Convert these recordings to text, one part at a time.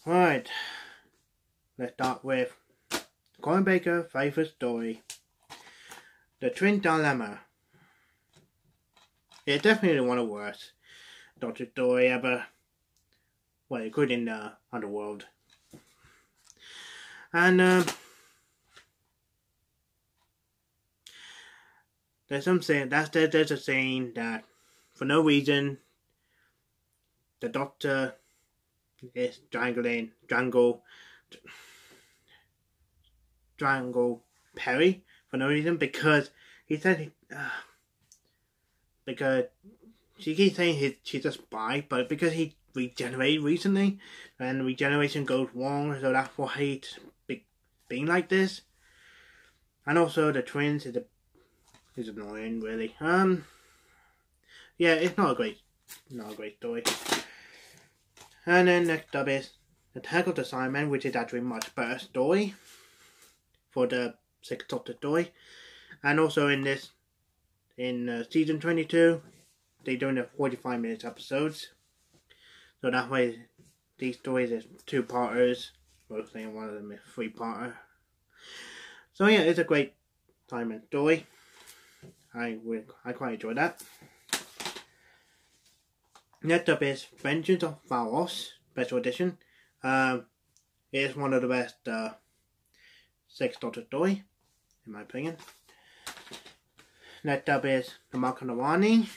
Right, let's start with Colin Baker's favourite story, The Twin Dilemma. It's definitely one of the worst Doctor story ever, well, including the Underworld. And there's a saying that for no reason the Doctor is strangle Perry for no reason, because he said because she keeps saying she's a spy, but because he regenerated recently and regeneration goes wrong, so that's why he's being like this. And also the twins is annoying, really. Yeah, it's not a great story. And then next up is Attack of the Cybermen, which is actually a much better story for the Sixth Doctor story. And also in season 22, they're doing the 45-minute episodes. So that way, these stories is 2-parters, mostly, and one of them is 3-parter. So yeah, it's a great Cybermen story. I quite enjoy that. Next up is Vengeance of Varos Special Edition. It is one of the best Sixth Doctor story, in my opinion. Next up is The Mark of Navani,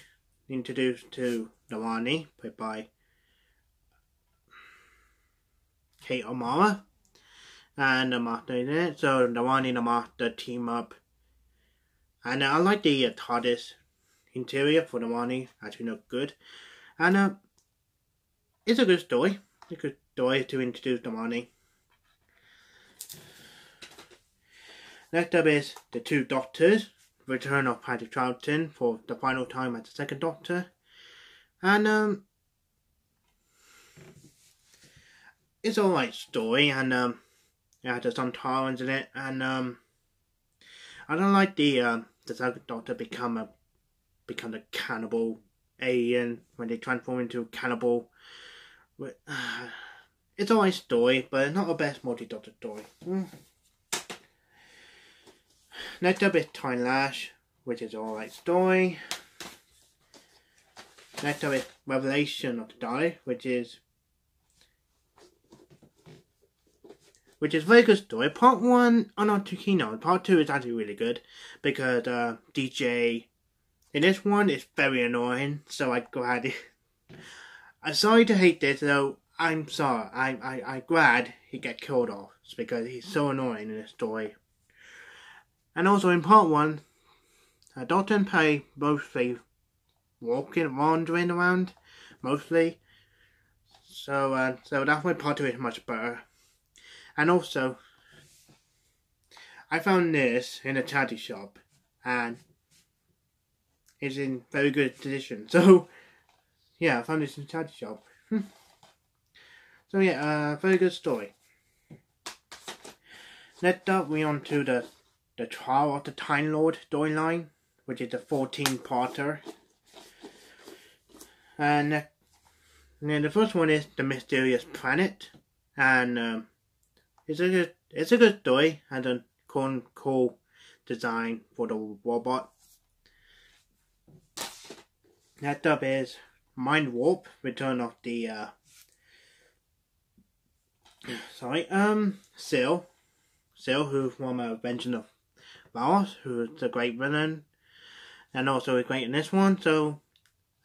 introduced to Navani, played by Kate O'Mara, and the Master in it. So Navani and the Master team up, and I like the TARDIS interior for Navani. Actually look good, and it's a good story. It's a good story to introduce Navani. Next up is The Two Doctors, Return of Patrick Troughton for the final time as the Second Doctor. And it's alright story, and it has some Sontarans in it, and I don't like the Second Doctor become a cannibal alien when they transform into a cannibal. It's alright story, but it's not the best multi-Doctor story. Next up is Time Lash, which is alright story. Next up is Revelation of the Daleks, which is very good story. Part 1, I'm not too keen on. Part 2 is actually really good, because DJ in this one is very annoying, so I'm glad. I'm sorry to hate this, though. I'm sorry. I'm glad he get killed off, because he's so annoying in this story. And also in part 1, Doctor and Perry mostly wandering around, mostly. So that's why part 2 is much better. And also, I found this in a charity shop, and it's in very good condition. So, yeah, I found this in a charity shop. So yeah, very good story. Next up, we're on to the Trial of the Time Lord storyline, which is a 14-parter. And then the first one is The Mysterious Planet, and it's a good story, and a cool design for the robot. Next up is Mind Warp, Return of the Seal, who's from Vengeance of Varos, who's a great villain, and also is great in this one. So,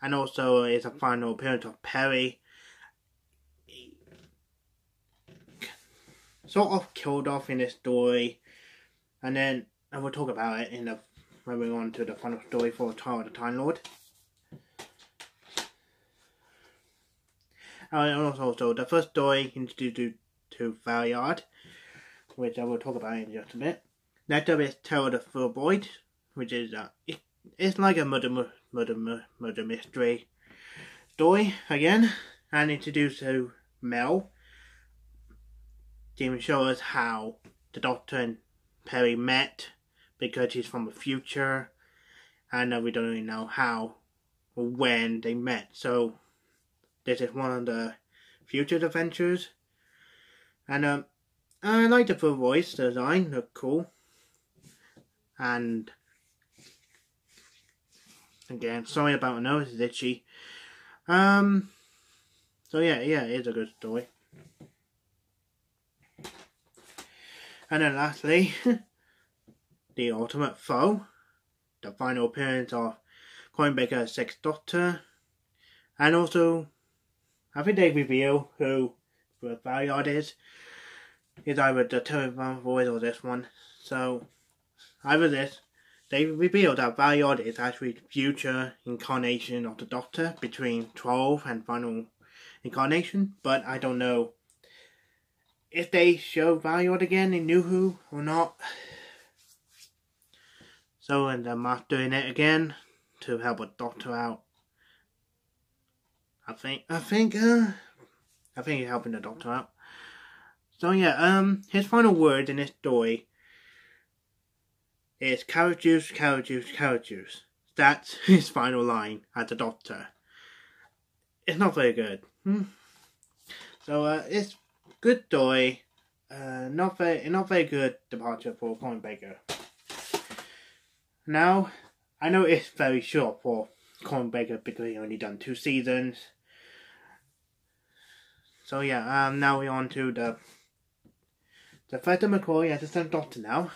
and also is a final appearance of Perry. Sort of killed off in this story, and then I will talk about it when we're on to the final story for Trial of the Time Lord. And also the first story introduced to Valeyard, which I will talk about in just a bit. Next up is Terror of the Full Void, which is it's like a murder mystery story again, and introduced to Mel. They show us how the Doctor and Perry met, because he's from the future, and we don't really know how or when they met. So this is one of the future adventures, And I like the full voice design, look cool. And again, sorry about my nose, it's itchy. So yeah, it's a good story. And then lastly, The Ultimate Foe, the final appearance of Coin Baker's Sixth Doctor. And also, I think they reveal who the Valiard is. It's either the Terrible Void or this one. So, either this. They reveal that Valiard is actually the future incarnation of the Doctor between 12 and final incarnation. But I don't know if they show Valiard again in New Who or not. So, and I'm doing it again to help a Doctor out. I think you're helping the Doctor out. So yeah, his final word in this story is carrot juice, carrot juice, carrot juice. That's his final line as the Doctor. It's not very good. So it's good story. Not very good departure for Coin Baker. Now, I know it's very short for Coin Baker because he only done 2 seasons. So yeah, now we're on to the Freddie McCoy as the 7th Doctor now.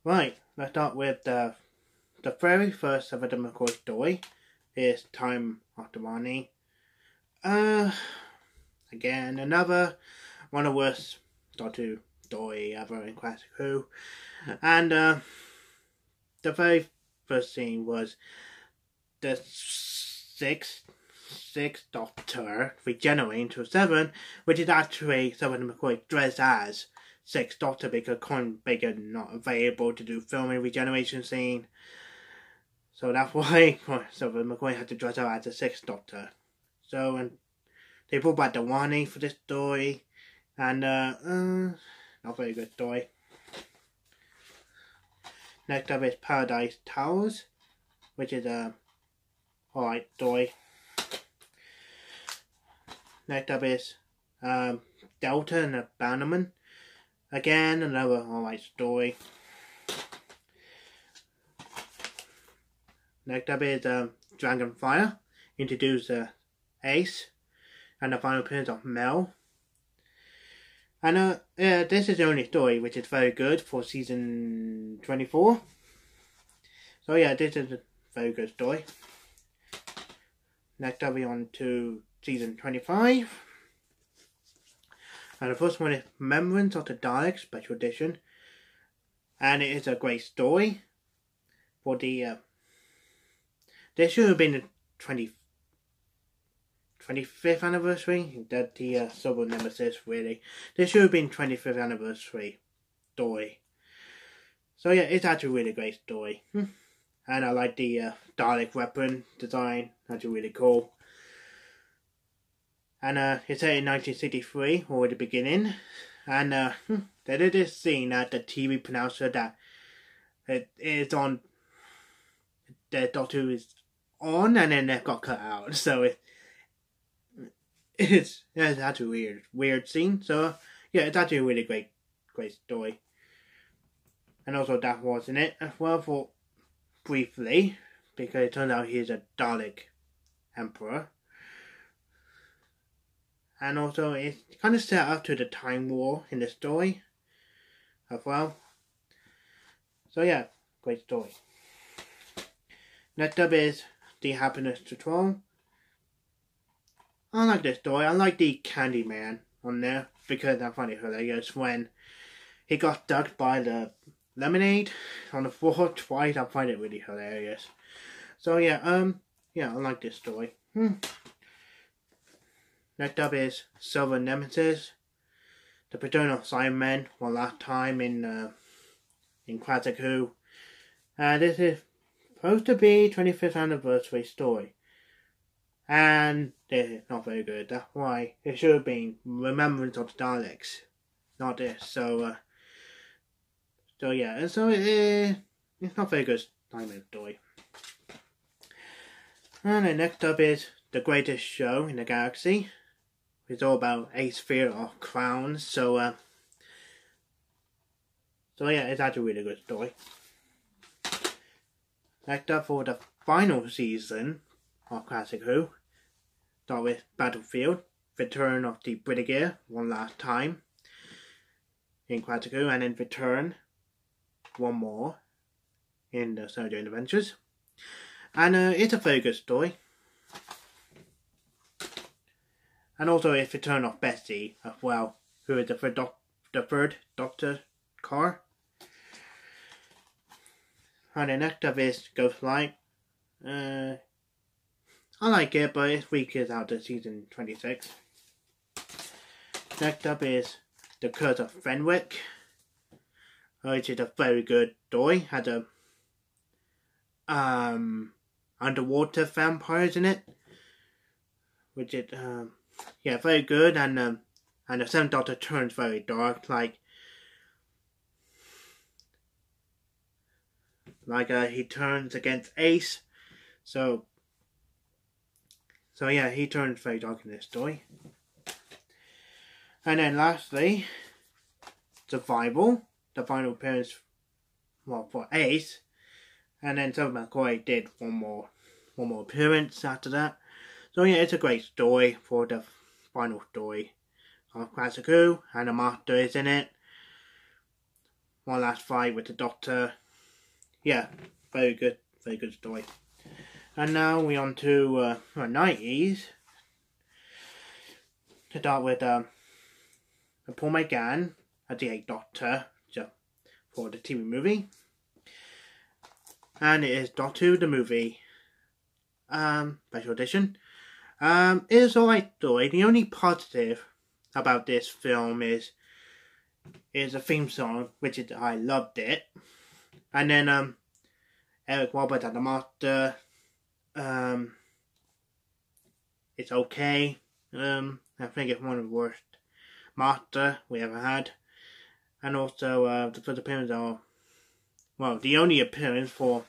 Right, let's start with the very first Freddie McCoy story. Is Time After Money. Again, another one of the worst Doctor story ever in Classic Who. And the very first scene was the sixth Doctor regenerating to 7, which is actually Freddie McCoy dressed as 6th Doctor because Coin Baker not available to do filming regeneration scene. So that's why Freddie McCoy had to dress up as the 6th Doctor. So, and they brought back the warning for this story, and not very good story. Next up is Paradise Towers, which is a alright story. Next up is Delta and the Bannerman. Again, another alright story. Next up is Dragonfire. Introduce Ace and the final appearance of Mel. And this is the only story which is very good for season 24. So yeah, this is a very good story. Next up we're on to season 25. And the first one is Remembrance of the Daleks Special Edition. And it is a great story. For the this should have been the 25th anniversary. That the Silver Nemesis really. This should have been 25th anniversary story. So yeah, it's actually a really great story. And I like the Dalek weapon design. That's really cool. And it's set in 1963, or the beginning. And they did this scene at the TV pronouncer that it is on. The Doctor Who is on, and then it got cut out. So it's actually a weird scene. So yeah, it's actually a really great story. And also that was in it as well for briefly, because it turns out he's a Dalek Emperor. And also it's kind of set up to the Time War in the story as well. So yeah, great story. Next up is The Happiness Patrol. I like this story. I like the Candyman on there because I find it hilarious when he got stuck by the lemonade on the floor twice. I find it really hilarious. So yeah, I like this story. Next up is Silver Nemesis. The paternal Cybermen one last time in Classic Who. This is supposed to be 25th anniversary story. And it's not very good. That's why it should have been Remembrance of the Daleks. Not this. So yeah. So it's not very good time in the story. And then next up is The Greatest Show in the Galaxy. It's all about Ace Fear of Clowns. So yeah, it's actually a really good story. Next up for the final season of Classic Who, start with Battlefield, Return of the Brigadier, one last time in Classic Who, and then Return, one more in the Surgeon Adventures. And it's a very good story. And also it's Return of Bessie as well, who is the third Doctor Carr. And the next up is Ghostlight. I like it, but it's weak is out to season 26. Next up is The Curse of Fenwick, which is a very good story. Had a underwater vampires in it, which is yeah, very good. And the Seventh Doctor turns very dark, like he turns against Ace, so yeah, he turns very dark in this story. And then lastly, Survival, the final appearance, well, for Ace, and then Tobey Maguire did one more appearance after that. So yeah, it's a great story for the final story of Classic Who, and the Master is in it. One last fight with the Doctor. Yeah, very good story. And now we're on to 90s. To start with Paul McGann as the 8th Doctor for the TV movie. And it is Doctor Who the movie special edition. It is alright story. The only positive about this film is a theme song, which is I loved it. And then Eric Roberts as the Master. It's okay. I think it's one of the worst Master we ever had. And also the first appearance of, well, the only appearance for,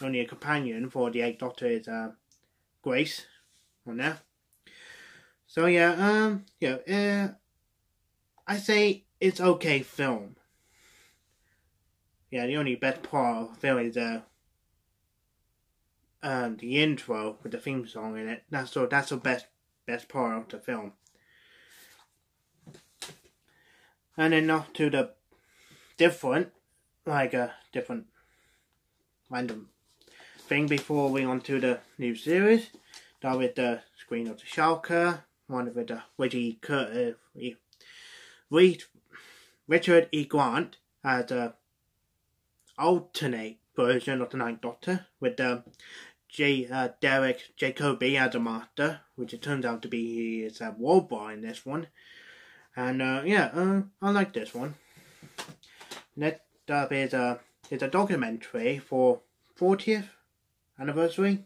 only a companion for the 8th Doctor is Grace on there. So yeah, I say it's okay film. Yeah, the only best part of the film is the intro with the theme song in it. That's the best part of the film. And then off to the different random thing before we on to the new series. Start with the Screen of the Shulker, one with the Richard E. Grant as a alternate version of the 9th Doctor with Derek Jacobi as a Master, which it turns out to be he is a Wolbar in this one. And I like this one. Next up is a documentary for 40th anniversary.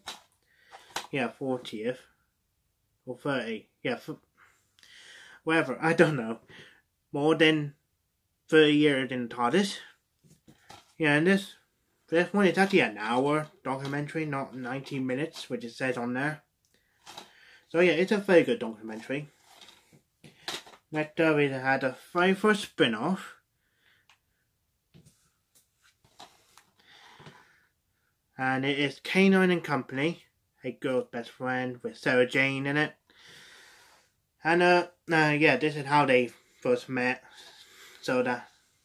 Yeah, 40th or 30. Yeah, whatever. I don't know. More than 30 years in TARDIS. Yeah, and this one is actually an hour documentary, not 90 minutes, which it says on there. So yeah, it's a very good documentary. Next up, it had a very first spin-off. And it is K9 and Company, a girl's best friend with Sarah Jane in it. And yeah, this is how they first met. So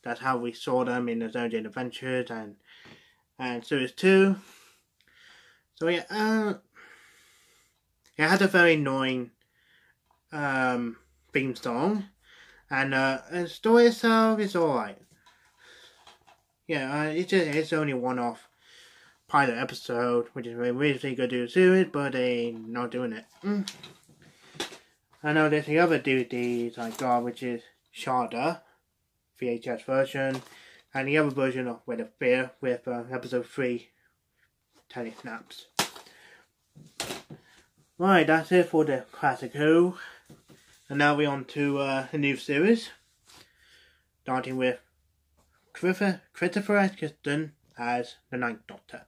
that's how we saw them in the Sarah Jane Adventures and Series 2. So yeah, it had a very annoying theme song, and the story itself is alright. Yeah, it's only one-off pilot episode, which is really good to do the series, but they're not doing it. I know there's the other DVDs I got, which is Sharda VHS version, and the other version of Red of Fear with episode 3 Telesnaps. Right, that's it for the Classic Who. And now we're on to a new series, starting with Christopher Eccleston as the 9th Doctor.